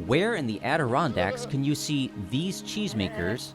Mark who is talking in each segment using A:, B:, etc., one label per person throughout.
A: Where in the Adirondacks can you see these cheesemakers,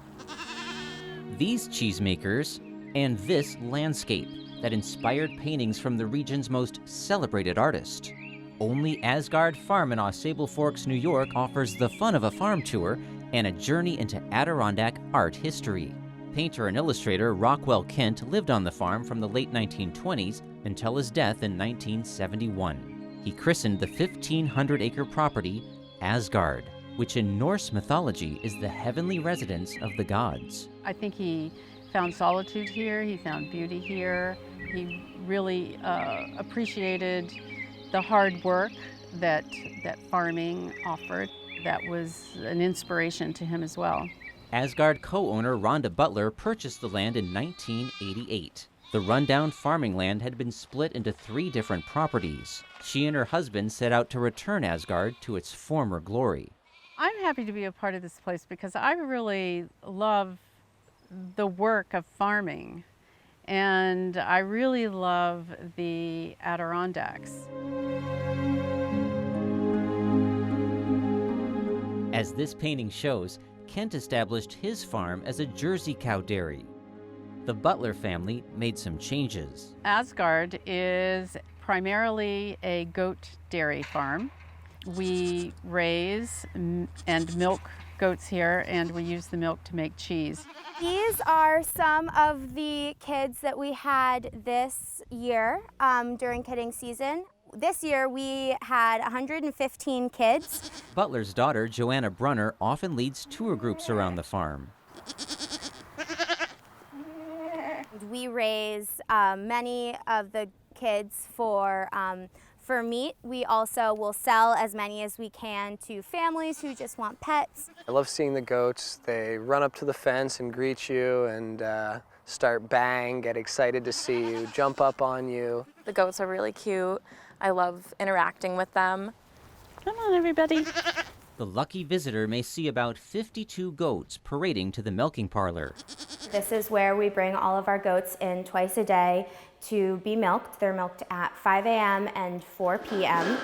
A: and this landscape that inspired paintings from the region's most celebrated artist? Only Asgard Farm in Au Sable Forks, New York offers the fun of a farm tour and a journey into Adirondack art history. Painter and illustrator Rockwell Kent lived on the farm from the late 1920s until his death in 1971. He christened the 1,500-acre property Asgard, which in Norse mythology is the heavenly residence of the gods.
B: I think he found solitude here, he found beauty here. He really appreciated the hard work that farming offered. That was an inspiration to him as well.
A: Asgard co-owner Rhonda Butler purchased the land in 1988. The rundown farming land had been split into 3 different properties. She and her husband set out to return Asgard to its former glory.
B: I'm happy to be a part of this place because I really love the work of farming, and I really love the Adirondacks.
A: As this painting shows, Kent established his farm as a Jersey cow dairy. The Butler family made some changes.
B: Asgard is primarily a goat dairy farm. We raise and milk goats here, and we use the milk to make cheese.
C: These are some of the kids that we had this year during kidding season. This year we had 115 kids.
A: Butler's daughter, Joanna Brunner, often leads tour groups around the farm.
C: We raise many of the kids for meat. We also will sell as many as we can to families who just want pets.
D: I love seeing the goats. They run up to the fence and greet you and start baying, get excited to see you, jump up on you.
E: The goats are really cute. I love interacting with them.
B: Come on, everybody.
A: The lucky visitor may see about 52 goats parading to the milking parlor.
C: This is where we bring all of our goats in twice a day to be milked. They're milked at 5 a.m. and 4 p.m.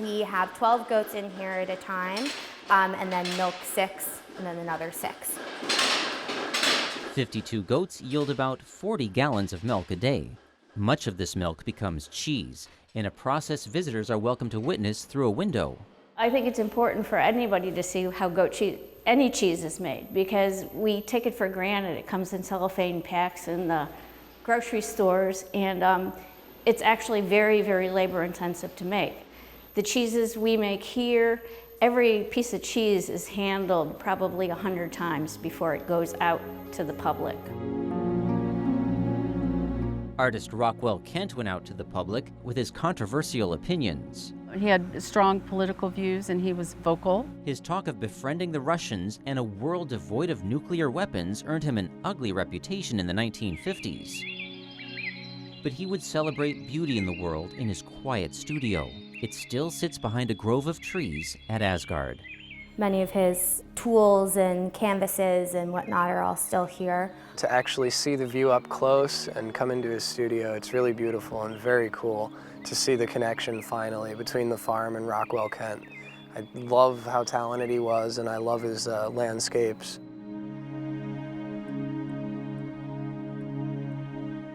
C: We have 12 goats in here at a time, and then milk 6, and then another 6.
A: 52 goats yield about 40 gallons of milk a day. Much of this milk becomes cheese, in a process visitors are welcome to witness through a window.
F: I think it's important for anybody to see how goat cheese, any cheese is made, because we take it for granted. It comes in cellophane packs in the grocery stores, and it's actually very, very labor intensive to make. The cheeses we make here, every piece of cheese is handled probably 100 times before it goes out to the public.
A: Artist Rockwell Kent went out to the public with his controversial opinions.
B: He had strong political views and he was vocal.
A: His talk of befriending the Russians and a world devoid of nuclear weapons earned him an ugly reputation in the 1950s. But he would celebrate beauty in the world in his quiet studio. It still sits behind a grove of trees at Asgard.
C: Many of his tools and canvases and whatnot are all still here.
D: To actually see the view up close and come into his studio, it's really beautiful and very cool to see the connection finally between the farm and Rockwell Kent. I love how talented he was, and I love his landscapes.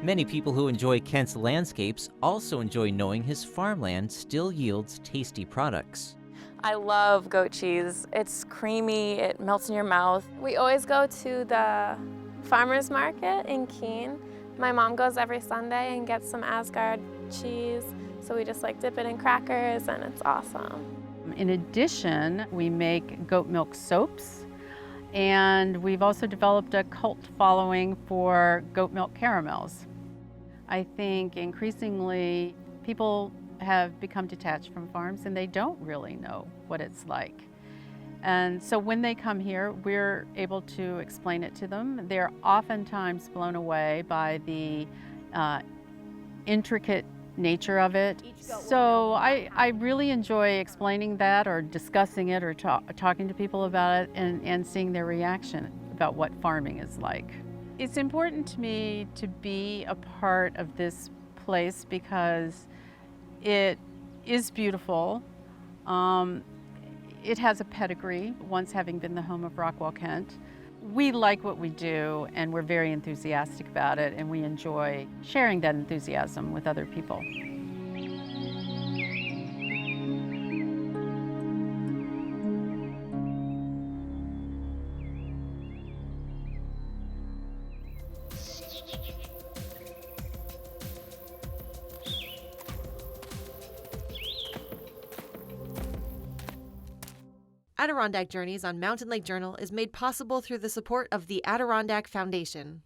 A: Many people who enjoy Kent's landscapes also enjoy knowing his farmland still yields tasty products.
E: I love goat cheese. It's creamy, it melts in your mouth. We always go to the farmer's market in Keene. My mom goes every Sunday and gets some Asgard cheese, so we just dip it in crackers, and it's awesome.
B: In addition, we make goat milk soaps, and we've also developed a cult following for goat milk caramels. I think increasingly people have become detached from farms and they don't really know what it's like. And so when they come here, we're able to explain it to them. They're oftentimes blown away by the intricate nature of it. So I really enjoy explaining that or discussing it or talking to people about it and seeing their reaction about what farming is like. It's important to me to be a part of this place because it is beautiful. It has a pedigree, once having been the home of Rockwell Kent. We like what we do and we're very enthusiastic about it, and we enjoy sharing that enthusiasm with other people.
G: Adirondack Journeys on Mountain Lake Journal is made possible through the support of the Adirondack Foundation.